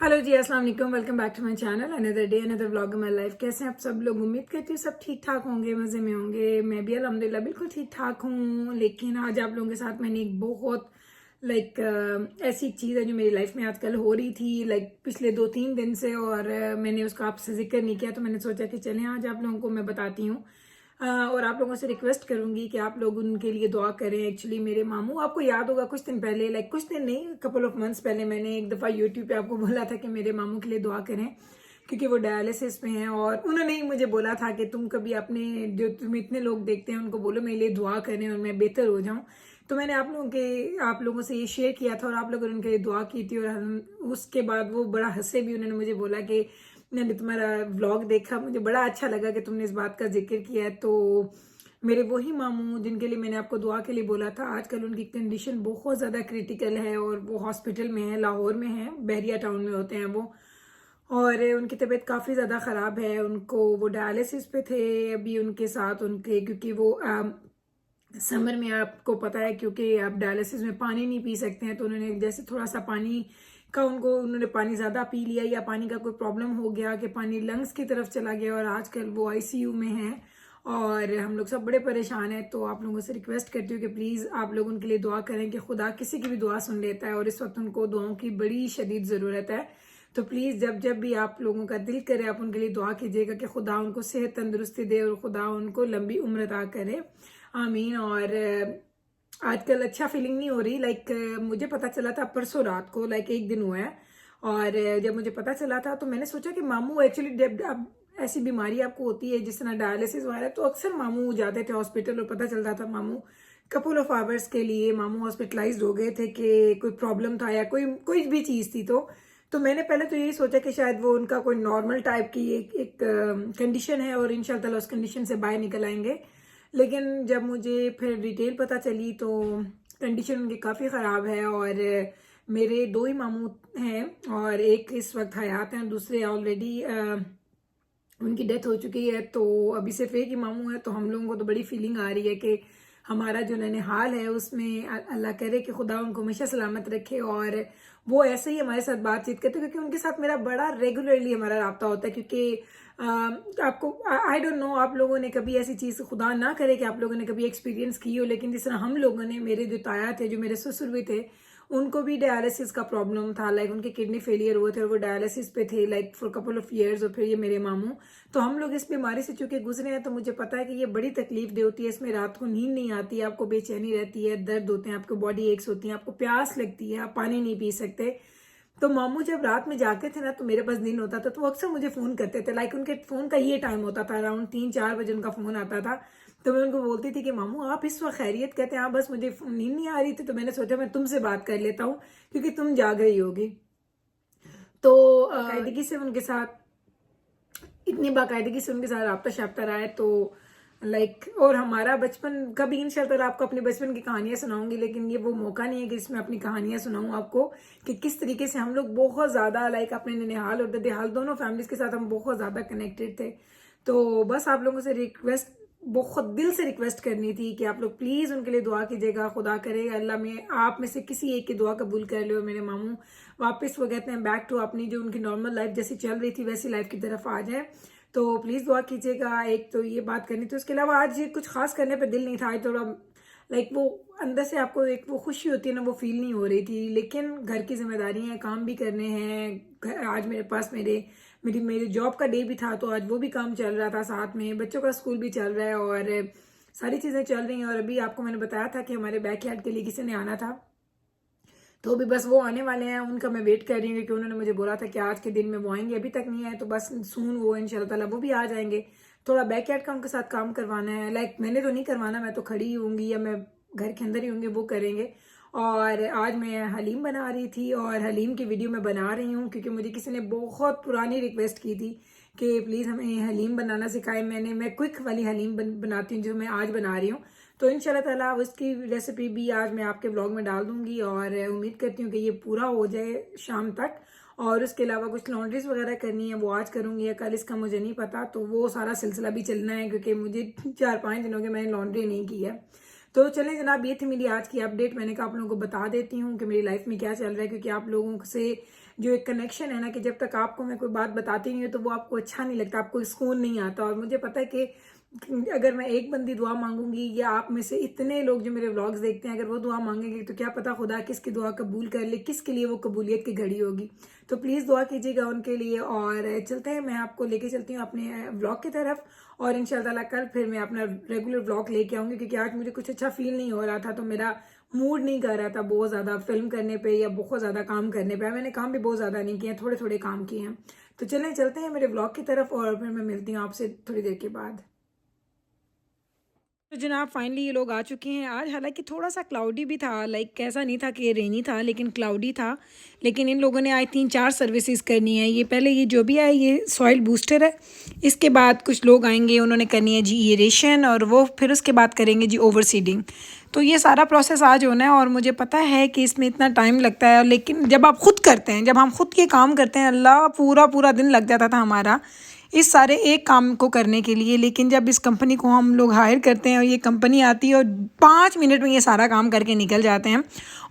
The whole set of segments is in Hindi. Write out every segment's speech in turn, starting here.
हेलो जी, अस्सलाम वालेकुम। Welcome back to my channel. Another day another vlog in my life. कैसे हैं आप सब लोग? उम्मीद करती हूँ सब ठीक ठाक होंगे, मज़े में होंगे। मैं भी अल्हम्दुलिल्लाह बिल्कुल ठीक ठाक हूँ। लेकिन आज आप लोगों के साथ मैंने एक बहुत ऐसी चीज़ है जो मेरी लाइफ में आजकल हो रही थी पिछले 2-3 दिन से, और मैंने उसका आपसे जिक्र नहीं किया, तो मैंने सोचा कि चलें आज आप लोगों को मैं बताती हूँ। और आप लोगों से रिक्वेस्ट करूंगी कि आप लोग उनके लिए दुआ करें। एक्चुअली मेरे मामू, आपको याद होगा कुछ दिन पहले, कुछ दिन नहीं, कपल ऑफ मंथ्स पहले मैंने एक दफ़ा यूट्यूब पे आपको बोला था कि मेरे मामू के लिए दुआ करें, क्योंकि वो डायलिसिस में हैं। और उन्होंने ही मुझे बोला था कि तुम कभी अपने, जो तुम इतने लोग देखते हैं, उनको बोलो मेरे लिए दुआ करें और मैं बेहतर हो जाऊं। तो मैंने आप लोगों से ये शेयर किया था और आप लोगों ने उनके लिए दुआ की थी। और उसके बाद वो बड़ा हंसे भी। उन्होंने मुझे बोला कि मैंने तुम्हारा व्लॉग देखा, मुझे बड़ा अच्छा लगा कि तुमने इस बात का जिक्र किया है। तो मेरे वही मामू जिनके लिए मैंने आपको दुआ के लिए बोला था, आजकल उनकी कंडीशन बहुत ज़्यादा क्रिटिकल है और वो हॉस्पिटल में है, लाहौर में है, बहरिया टाउन में होते हैं वो। और उनकी तबीयत काफ़ी ज़्यादा ख़राब है। वो डायलिसिस पे थे अभी उनके साथ, उनके क्योंकि वो समर में आपको पता है, क्योंकि आप डायलिसिस में पानी नहीं पी सकते हैं, तो उन्होंने जैसे थोड़ा सा पानी का उन्होंने पानी ज़्यादा पी लिया या पानी का कोई प्रॉब्लम हो गया कि पानी लंग्स की तरफ चला गया, और आजकल वो आईसीयू में हैं और हम लोग सब बड़े परेशान हैं। तो आप लोगों से रिक्वेस्ट करती हूँ कि प्लीज़ आप लोग उनके लिए दुआ करें कि खुदा किसी की भी दुआ सुन लेता है, और इस वक्त उनको दुआओं की बड़ी शदीद ज़रूरत है। तो प्लीज़ जब जब भी आप लोगों का दिल करे, आप उनके लिए दुआ कीजिएगा कि खुदा उनको सेहत तंदुरुस्ती दे और खुदा उनको लंबी उम्र अता करे, आमीन। और आजकल अच्छा फीलिंग नहीं हो रही। मुझे पता चला था परसों रात को, एक दिन हुआ है, और जब मुझे पता चला था तो मैंने सोचा कि मामू एक्चुअली, जब अब ऐसी बीमारी आपको होती है जिस तरह डायलिसिस वगैरह, तो अक्सर मामू जाते थे हॉस्पिटल और पता चलता था मामू कपल ऑफ आवर्स के लिए मामू हॉस्पिटलाइज्ड हो गए थे कि कोई प्रॉब्लम था या कोई कोई भी चीज़ थी। तो मैंने पहले तो यही सोचा कि शायद वो उनका कोई नॉर्मल टाइप की एक कंडीशन है और इंशाल्लाह उस कंडीशन से बाहर निकल आएंगे। लेकिन जब मुझे फिर डिटेल पता चली तो कंडीशन उनकी काफ़ी ख़राब है। और मेरे 2 ही मामू हैं, और एक इस वक्त हयात हैं, दूसरे ऑलरेडी उनकी डेथ हो चुकी है। तो अभी सिर्फ एक ही मामू है। तो हम लोगों को तो बड़ी फीलिंग आ रही है कि हमारा जो ननिहाल है उसमें अल्लाह करे कि खुदा उनको हमेशा सलामत रखे, और वो ऐसे ही हमारे साथ बातचीत करते, क्योंकि उनके साथ मेरा बड़ा रेगुलरली हमारा रब्ता होता है। क्योंकि आपको आई डोंट नो, आप लोगों ने कभी ऐसी चीज़, खुदा ना करे कि आप लोगों ने कभी एक्सपीरियंस की हो, लेकिन जिस तरह हम लोगों ने, मेरे जो ताया थे, जो मेरे ससुर भी थे, उनको भी डायलिसिस का प्रॉब्लम था। उनके किडनी फेलियर हुए थे और वो डायलिसिस पे थे फॉर कपल ऑफ ईयर्स। और फिर ये मेरे मामू, तो हम लोग इस बीमारी से चूंकि गुजरे हैं, तो मुझे पता है कि ये बड़ी तकलीफ दे होती है। इसमें रात को नींद नहीं आती है, आपको बेचैनी रहती है, दर्द होते हैं, आपको बॉडी एक्स होती है, आपको प्यास लगती है, आप पानी नहीं पी सकते। तो मामू जब रात में जागते थे ना, तो मेरे पास दिन होता था, तो वो अक्सर मुझे फ़ोन करते थे। उनके फ़ोन का ये टाइम होता था, अराउंड 3-4 बजे उनका फ़ोन आता था। तो मैं उनको बोलती थी कि मामू आप इस वक्त खैरियत? कहते हैं हाँ, बस मुझे नींद नहीं आ रही थी, तो मैंने सोचा मैं तुमसे बात कर लेता हूँ क्योंकि तुम जाग रही होगी। तो बाकायदगी से उनके साथ, इतनी बाकायदगी से उनके साथ राब्ता शाब्ता रहा है। तो और हमारा बचपन, कभी इंशाल्लाह आपको अपने बचपन की कहानियां सुनाऊंगी, लेकिन ये वो मौका नहीं है कि इसमें अपनी कहानियां सुनाऊं आपको कि किस तरीके से हम लोग बहुत ज़्यादा अपने ननिहाल और ददिहाल दोनों फैमिलीज के साथ हम बहुत ज़्यादा कनेक्टेड थे। तो बस आप लोगों से रिक्वेस्ट, बहुत दिल से रिक्वेस्ट करनी थी कि आप लोग प्लीज़ उनके लिए दुआ कीजिएगा। खुदा करे अल्लाह में आप में से किसी एक की दुआ कबूल कर ले और मेरे मामू वापस, वो कहते हैं, बैक टू अपनी जो उनकी नॉर्मल लाइफ जैसी चल रही थी वैसी लाइफ की तरफ आ जाए। तो प्लीज़ दुआ कीजिएगा। एक तो ये बात करनी थी, उसके अलावा आज कुछ खास करने पे दिल नहीं था। आज थोड़ा वो अंदर से आपको एक वो खुशी होती है ना, वो फील नहीं हो रही थी। लेकिन घर की जिम्मेदारी है, काम भी करने हैं। आज मेरे पास मेरी जॉब का डे भी था, तो आज वो भी काम चल रहा था, साथ में बच्चों का स्कूल भी चल रहा है और सारी चीज़ें चल रही हैं। और अभी आपको मैंने बताया था कि हमारे बैकयार्ड के लिए किसी ने आना था, तो अभी बस वो आने वाले हैं। उनका मैं वेट कर रही हूँ क्योंकि उन्होंने मुझे बोला था कि आज के दिन में वो आएंगे, अभी तक नहीं आए। तो बस सून वो इंशाल्लाह ताला वो भी आ जाएंगे। थोड़ा बैकयार्ड का उनके साथ काम करवाना है। मैंने तो नहीं करवाना, मैं तो खड़ी ही होंगी या मैं घर के अंदर ही होंगी, वो करेंगे। और आज मैं हलीम बना रही थी और हलीम की वीडियो मैं बना रही हूँ क्योंकि मुझे किसी ने बहुत पुरानी रिक्वेस्ट की थी कि प्लीज़ हमें हलीम बनाना सिखाएं। मैं क्विक वाली हलीम बनाती हूँ जो मैं आज बना रही हूँ। तो इंशाल्लाह ताला उसकी रेसिपी भी आज मैं आपके व्लॉग में डाल दूंगी और उम्मीद करती हूँ कि ये पूरा हो जाए शाम तक। और उसके अलावा कुछ लॉन्ड्रीज वगैरह करनी है, वो आज करूँगी या कल, इसका मुझे नहीं पता। तो वो सारा सिलसिला भी चलना है क्योंकि मुझे 4-5 दिन हो गए मैंने लॉन्ड्री नहीं की है। तो चलें जनाब, ये थी मेरी आज की अपडेट। मैंने कहा आप लोगों को बता देती हूँ कि मेरी लाइफ में क्या चल रहा है, क्योंकि आप लोगों से जो एक कनेक्शन है ना कि जब तक आपको मैं कोई बात बताती नहीं हूँ तो वो आपको अच्छा नहीं लगता, आपको सुकून नहीं आता। और मुझे पता है कि अगर मैं एक बंदी दुआ मांगूंगी या आप में से इतने लोग जो मेरे व्लॉग्स देखते हैं अगर वो दुआ मांगेंगे तो क्या पता खुदा किसकी दुआ कबूल कर ले, किसके लिए वो कबूलियत की घड़ी होगी। तो प्लीज़ दुआ कीजिएगा उनके लिए। और चलते हैं, मैं आपको लेके चलती हूँ अपने व्लॉग की तरफ और इंशाल्लाह कल फिर मैं अपना रेगुलर व्लॉग लेके आऊँगी, क्योंकि आज मुझे कुछ अच्छा फील नहीं हो रहा था, तो मेरा मूड नहीं कर रहा था बहुत ज़्यादा फिल्म करने पे या बहुत ज़्यादा काम करने पे। मैंने काम भी बहुत ज़्यादा नहीं किया, थोड़े थोड़े काम किए हैं। तो चलें चलते हैं मेरे व्लॉग की तरफ और फिर मैं मिलती हूँ आपसे थोड़ी देर के बाद। तो जनाब फाइनली ये लोग आ चुके हैं आज। हालांकि थोड़ा सा क्लाउडी भी था, लाइक ऐसा नहीं था कि रेनी था, लेकिन क्लाउडी था। लेकिन इन लोगों ने आज 3-4 सर्विसेज करनी है। ये पहले ये जो भी है ये सॉइल बूस्टर है, इसके बाद कुछ लोग आएंगे उन्होंने करनी है जी एरेशन, और वो फिर उसके बाद करेंगे जी ओवर सीडिंग। तो ये सारा प्रोसेस आज होना है और मुझे पता है कि इसमें इतना टाइम लगता है, लेकिन जब आप खुद करते हैं, जब हम खुद ये काम करते हैं, अल्लाह पूरा पूरा दिन लग जाता था हमारा इस सारे एक काम को करने के लिए। लेकिन जब इस कंपनी को हम लोग हायर करते हैं और ये कंपनी आती है और 5 मिनट में ये सारा काम करके निकल जाते हैं,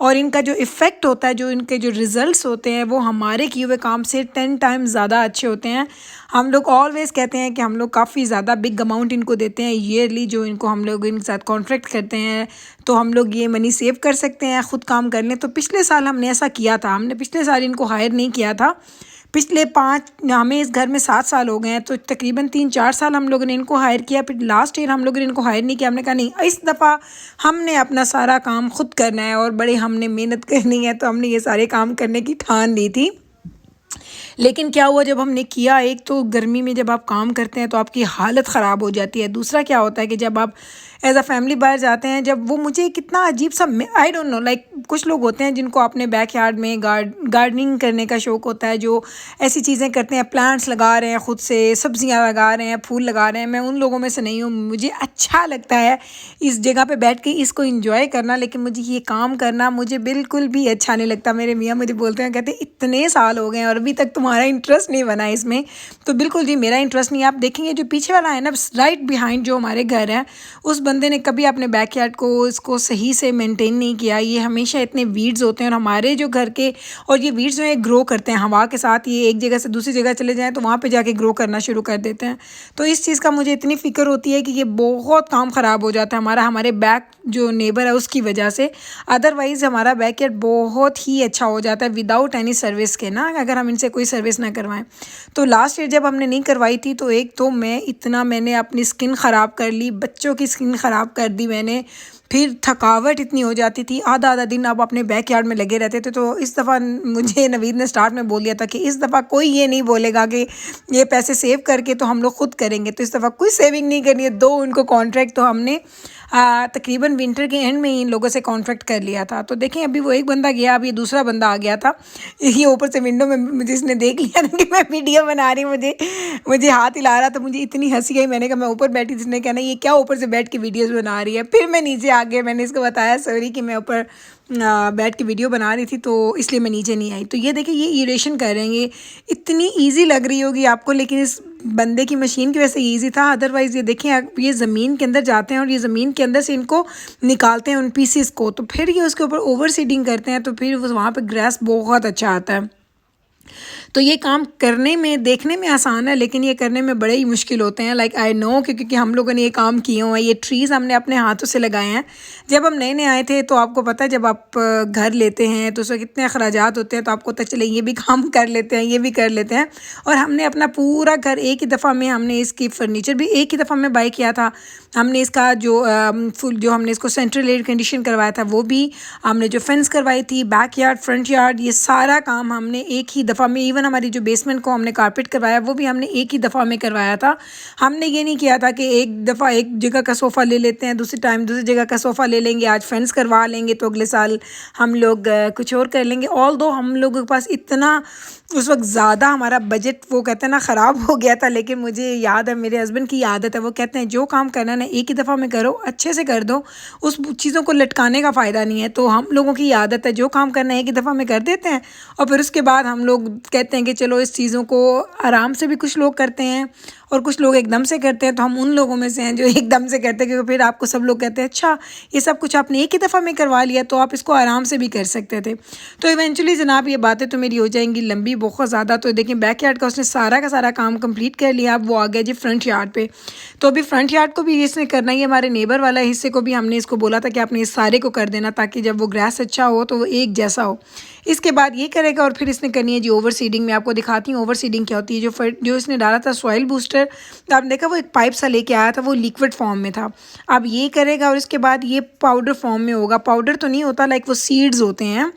और इनका जो इफ़ेक्ट होता है, जो इनके जो रिज़ल्ट्स होते हैं वो हमारे किए हुए काम से 10 टाइम्स ज़्यादा अच्छे होते हैं। हम लोग ऑलवेज़ कहते हैं कि हम लोग काफ़ी ज़्यादा बिग अमाउंट इनको देते हैं ईयरली, जो इनको हम लोग इनके साथ कॉन्ट्रैक्ट करते हैं, तो हम लोग ये मनी सेव कर सकते हैं खुद काम कर लें। तो पिछले साल हमने ऐसा किया था, हमने पिछले साल इनको हायर नहीं किया था। पिछले 5 हमें इस घर में 7 साल हो गए हैं, तो तकरीबन 3-4 साल हम लोगों ने इनको हायर किया। फिर लास्ट ईयर हम लोगों ने इनको हायर नहीं किया। हमने कहा नहीं, इस दफ़ा हमने अपना सारा काम खुद करना है और बड़े हमने मेहनत करनी है, तो हमने ये सारे काम करने की ठान ली थी। लेकिन क्या हुआ जब हमने किया, एक तो गर्मी में जब आप काम करते हैं तो आपकी हालत ख़राब हो जाती है। दूसरा क्या होता है कि जब आप एज अ फैमिली बाहर जाते हैं, जब वो मुझे कितना अजीब सा, आई डोंट नो, लाइक कुछ लोग होते हैं जिनको अपने बैक यार्ड में गार्डनिंग करने का शौक़ होता है, जो ऐसी चीज़ें करते हैं, प्लांट्स लगा रहे हैं खुद से, सब्जियां लगा रहे हैं, फूल लगा रहे हैं। मैं उन लोगों में से नहीं हूँ। मुझे अच्छा लगता है इस जगह पे बैठ के इसको इंजॉय करना, लेकिन मुझे ये काम करना मुझे बिल्कुल भी अच्छा नहीं लगता। मेरे मियाँ मुझे बोलते हैं, कहते इतने साल हो गए और अभी तक तुम्हारा इंटरेस्ट नहीं बना इसमें। तो बिल्कुल जी मेरा इंटरेस्ट नहीं। आप देखेंगे जो पीछे वाला है ना, राइट बिहाइंड जो हमारे घर है, उस बंदे ने कभी अपने बैकयार्ड को इसको सही से मेंटेन नहीं किया। ये हमेशा इतने वीड्स होते हैं, और हमारे जो घर के, और ये वीड्स जो है ग्रो करते हैं हवा के साथ, ये एक जगह से दूसरी जगह चले जाएं तो वहाँ पे जाके ग्रो करना शुरू कर देते हैं। तो इस चीज़ का मुझे इतनी फ़िक्र होती है कि ये बहुत काम ख़राब हो जाता है हमारा, हमारे बैक जो नेबर है उसकी वजह से। अदरवाइज़ हमारा बैकयार्ड बहुत ही अच्छा हो जाता है विदाउट एनी सर्विस के ना, अगर हम इनसे कोई सर्विस ना करवाएं। तो लास्ट ईयर जब हमने नहीं करवाई थी, तो एक तो मैंने अपनी स्किन ख़राब कर ली, बच्चों की स्किन ख़राब कर दी मैंने, फिर थकावट इतनी हो जाती थी, आधा आधा दिन आप अपने बैक यार्ड में लगे रहते थे। तो इस दफ़ा मुझे नवीद ने स्टार्ट में बोल दिया था कि इस दफ़ा कोई ये नहीं बोलेगा कि ये पैसे सेव करके तो हम लोग खुद करेंगे। तो इस दफ़ा कोई सेविंग नहीं करनी है। 2 उनको कॉन्ट्रैक्ट तो हमने तकरीबन विंटर के एंड में ही इन लोगों से कॉन्ट्रैक्ट कर लिया था। तो देखें अभी वो एक बंदा गया, अभी दूसरा बंदा आ गया था। ये ऊपर से विंडो में मुझे इसने देख लिया ना कि मैं वीडियो बना रही हूँ, मुझे हाथ हिला रहा, तो मुझे इतनी हंसी आई। मैंने कहा मैं ऊपर बैठी, जिसने कहना ये क्या ऊपर से बैठ के वीडियोज़ बना रही है। फिर मैं नीचे आ गया, मैंने इसको बताया सॉरी कि मैं ऊपर बैठ के वीडियो बना रही थी, तो इसलिए मैं नीचे नहीं आई। तो ये देखिए ये इरेशन करेंगे, इतनी ईजी लग रही होगी आपको, लेकिन इस बंदे की मशीन की वजह से ईजी था। अदरवाइज़ ये देखें ये ज़मीन के अंदर जाते हैं और ये ज़मीन के अंदर से इनको निकालते हैं उन पीसीस को, तो फिर ये उसके ऊपर ओवर सीडिंग करते हैं, तो फिर वहाँ पर ग्रास बहुत अच्छा आता है। तो ये काम करने में, देखने में आसान है, लेकिन ये करने में बड़े ही मुश्किल होते हैं। लाइक आई नो, क्योंकि हम लोगों ने ये काम किए हुए हैं। ये ट्रीज़ हमने अपने हाथों से लगाए हैं। जब हम नए नए आए थे तो आपको पता है जब आप घर लेते हैं तो उसमें कितने अखराजात होते हैं, तो आपको पता चले ये भी काम कर लेते हैं, ये भी कर लेते हैं। और हमने अपना पूरा घर एक ही दफ़ा में, हमने इसकी फर्नीचर भी एक ही दफ़ा में बाई किया था। हमने इसका जो हमने इसको सेंट्रल एयर कंडीशन करवाया था वो भी, हमने जो फेंस करवाई थी, बैक यार्ड, फ्रंट यार्ड, ये सारा काम हमने एक ही दफ़ा में, इवन हमारी जो बेसमेंट को हमने कारपेट करवाया वो भी हमने एक ही दफ़ा में करवाया था। हमने ये नहीं किया था कि एक दफ़ा एक जगह का सोफ़ा ले लेते हैं, दूसरी टाइम दूसरी जगह का सोफ़ा ले लेंगे, आज फेंस करवा लेंगे तो अगले साल हम लोग कुछ और कर लेंगे। ऑल दो हम लोगों के पास इतना उस वक्त ज़्यादा हमारा बजट, वो कहते हैं ना, ख़राब हो गया था। लेकिन मुझे याद है, मेरे हस्बैंड की आदत है, वो कहते हैं जो काम करना है एक ही दफ़ा में करो, अच्छे से कर दो, उस चीज़ों को लटकाने का फ़ायदा नहीं है। तो हम लोगों की आदत है जो काम करना है एक ही दफ़ा में कर देते हैं, और फिर उसके बाद हम लोग कहते हैं कि चलो इस चीज़ों को आराम से भी कुछ लोग करते हैं और कुछ लोग एकदम से करते हैं, तो हम उन लोगों में से हैं जो एकदम से करते हैं, क्योंकि फिर आपको सब लोग कहते हैं अच्छा ये सब कुछ आपने एक ही दफ़ा में करवा लिया, तो आप इसको आराम से भी कर सकते थे। तो इवेंचुअली जनाब ये बातें तो मेरी हो जाएंगी लंबी बहुत ज़्यादा। तो देखिए बैक यार्ड का उसने सारा का सारा काम कंप्लीट कर लिया। अब वो आ गया जी फ्रंट यार्ड पे। तो अभी फ्रंट यार्ड को भी इसने करना ही, हमारे नेबर वाला हिस्से को भी हमने इसको बोला था कि आपने इस सारे को कर देना, ताकि जब वो ग्रास अच्छा हो तो वो एक जैसा हो। इसके बाद ये करेगा और फिर इसने करनी है जी ओवर सीडिंग। मैं आपको दिखाती हूँ ओवर सीडिंग क्या होती है। जो इसने डाला था सॉइल बूस्टर, तो आपने देखा वो एक पाइप सा लेके आया था, वो लिक्विड फॉर्म में था। अब ये करेगा और इसके बाद ये पाउडर फॉर्म में होगा। पाउडर तो नहीं होता, लाइक वो सीड्स होते हैं,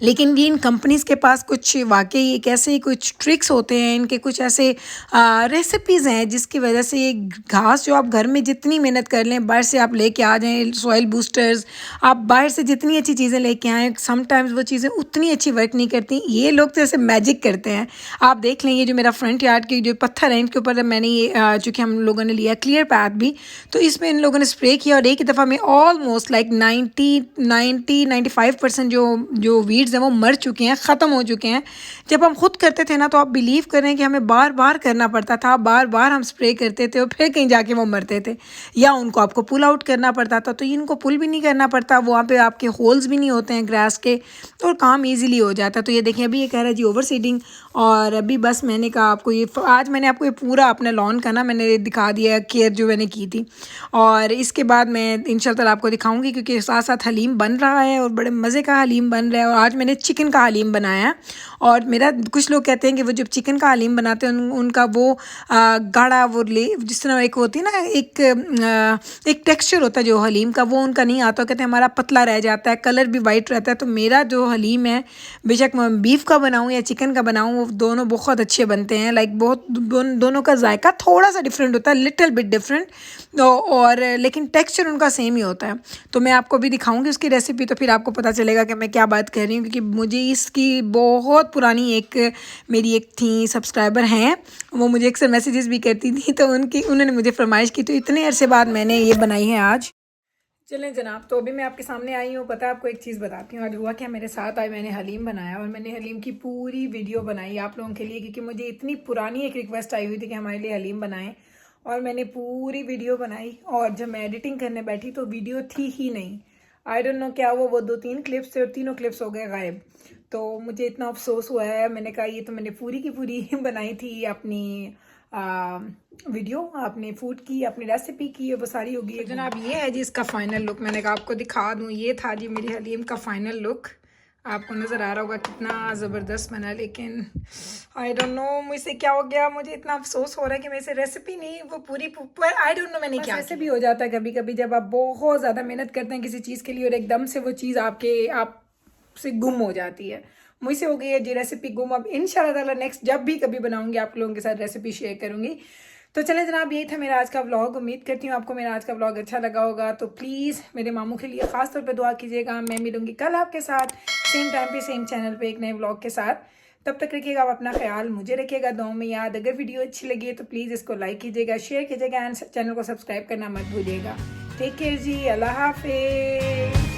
लेकिन ये इन कंपनीज़ के पास कुछ वाकई एक ऐसे कुछ ट्रिक्स होते हैं, इनके कुछ ऐसे रेसिपीज़ हैं जिसकी वजह से ये घास जो आप घर में जितनी मेहनत कर लें, बाहर से आप लेके आ जाएं सॉइल बूस्टर्स, आप बाहर से जितनी अच्छी चीज़ें लेके आएँ, समटाइम्स वो चीज़ें उतनी अच्छी वर्क नहीं करती। ये लोग तो ऐसे मैजिक करते हैं। आप देख लें, ये जो मेरा फ्रंट यार्ड के जो पत्थर हैं इनके ऊपर मैंने ये चूँकि हम लोगों ने लिया क्लियर पैथ भी, तो इसमें इन लोगों ने स्प्रे किया और एक ही दफ़ा में ऑलमोस्ट लाइक 95% जो वीड्स हैं वो मर चुके हैं, ख़त्म हो चुके हैं। जब हम खुद करते थे ना, तो आप बिलीव करें कि हमें बार बार करना पड़ता था, बार बार हम स्प्रे करते थे और फिर कहीं जाके वो मरते थे, या उनको आपको पुल आउट करना पड़ता था। तो इनको पुल भी नहीं करना पड़ता, वहाँ पे आपके होल्स भी नहीं होते हैं ग्रास के, और काम ईजिली हो जाता है। तो ये देखें अभी ये कह रहा है जी ओवर सीडिंग, और अभी बस मैंने कहा आपको ये आज मैंने आपको ये पूरा अपने लॉन का ना मैंने दिखा दिया केयर जो मैंने की थी। और इसके बाद मैं इंशाल्लाह आपको दिखाऊंगी, क्योंकि साथ साथ हलीम बन रहा है और बड़े मज़े का हलीम बन रहा है। और आज मैंने चिकन का हलीम बनाया है। और मेरा कुछ लोग कहते हैं कि वो जब चिकन का हलीम बनाते हैं उनका वो गाढ़ा वो जिस तरह एक होती है ना, एक टेक्सचर होता है जो हलीम का, वो उनका नहीं आता। कहते हैं हमारा पतला रह जाता है, कलर भी वाइट रहता है। तो मेरा जो हलीम है, बेशक मैं बीफ का बनाऊँ या चिकन का बनाऊँ, वो दोनों बहुत अच्छे बनते हैं। लाइक बहुत दोनों का जायका थोड़ा सा डिफरेंट होता है, लिटिल बिट डिफरेंट, और लेकिन टेक्सचर उनका सेम ही होता है। तो मैं आपको भी दिखाऊंगी उसकी रेसिपी, तो फिर आपको पता चलेगा कि मैं क्या बात कर रही हूँ। क्योंकि मुझे इसकी बहुत पुरानी मेरी एक थी सब्सक्राइबर हैं, वो मुझे अक्सर मैसेजेस भी करती थी, तो उन्होंने मुझे फरमाइश की, तो इतने अरसे बाद मैंने ये बनाई है आज। चलें जनाब, तो अभी मैं आपके सामने आई हूँ। पता है आपको एक चीज़ बताती हूँ आज हुआ क्या मेरे साथ। आज मैंने हलीम बनाया और मैंने हलीम की पूरी वीडियो बनाई आप लोगों के लिए, क्योंकि मुझे इतनी पुरानी एक रिक्वेस्ट आई हुई थी कि हमारे लिए हलीम बनाएं, और मैंने पूरी वीडियो बनाई। और जब मैं एडिटिंग करने बैठी तो वीडियो थी ही नहीं। आई डोंट नो क्या वो 2-3 क्लिप्स थे और तीनों क्लिप्स हो गए गायब। तो मुझे इतना अफसोस हुआ है। मैंने कहा ये तो मैंने पूरी की पूरी बनाई थी अपनी वीडियो, अपने फूड की, अपनी रेसिपी की, वो सारी होगी। तो जनाब ये है जी इसका फाइनल लुक। मैंने कहा आपको दिखा दूँ, ये था जी मेरी हलीम का फाइनल लुक। आपको नज़र आ रहा होगा कितना ज़बरदस्त बना, लेकिन आई डोंट नो मुझसे क्या हो गया। मुझे इतना अफसोस हो रहा है कि मेरे से रेसिपी नहीं वो पूरी, आई डोंट नो मैंने क्या। ऐसे भी हो जाता है कभी कभी जब आप बहुत ज़्यादा मेहनत करते हैं किसी चीज़ के लिए और एकदम से वो चीज़ आपसे गुम हो जाती है। मुझसे हो गई है जी रेसिपी गुम। अब इंशाल्लाह ताला नेक्स्ट जब भी कभी बनाऊंगी आप लोगों के साथ रेसिपी शेयर करूंगी। तो चलें जनाब, यही था मेरा आज का व्लॉग। उम्मीद करती हूँ आपको मेरा आज का व्लॉग अच्छा लगा होगा। तो प्लीज़ मेरे मामू के लिए ख़ास तौर पे दुआ कीजिएगा। मैं मिलूंगी कल आपके साथ सेम टाइम पे सेम चैनल पे एक नए व्लॉग के साथ। तब तक रखिएगा आप अपना ख्याल, मुझे रखिएगा दुआओं में याद। अगर वीडियो अच्छी लगी है तो प्लीज़ इसको लाइक कीजिएगा, शेयर कीजिएगा एंड चैनल को सब्सक्राइब करना मत भूलिएगा। टेक केयर जी, अल्लाह हाफिज़।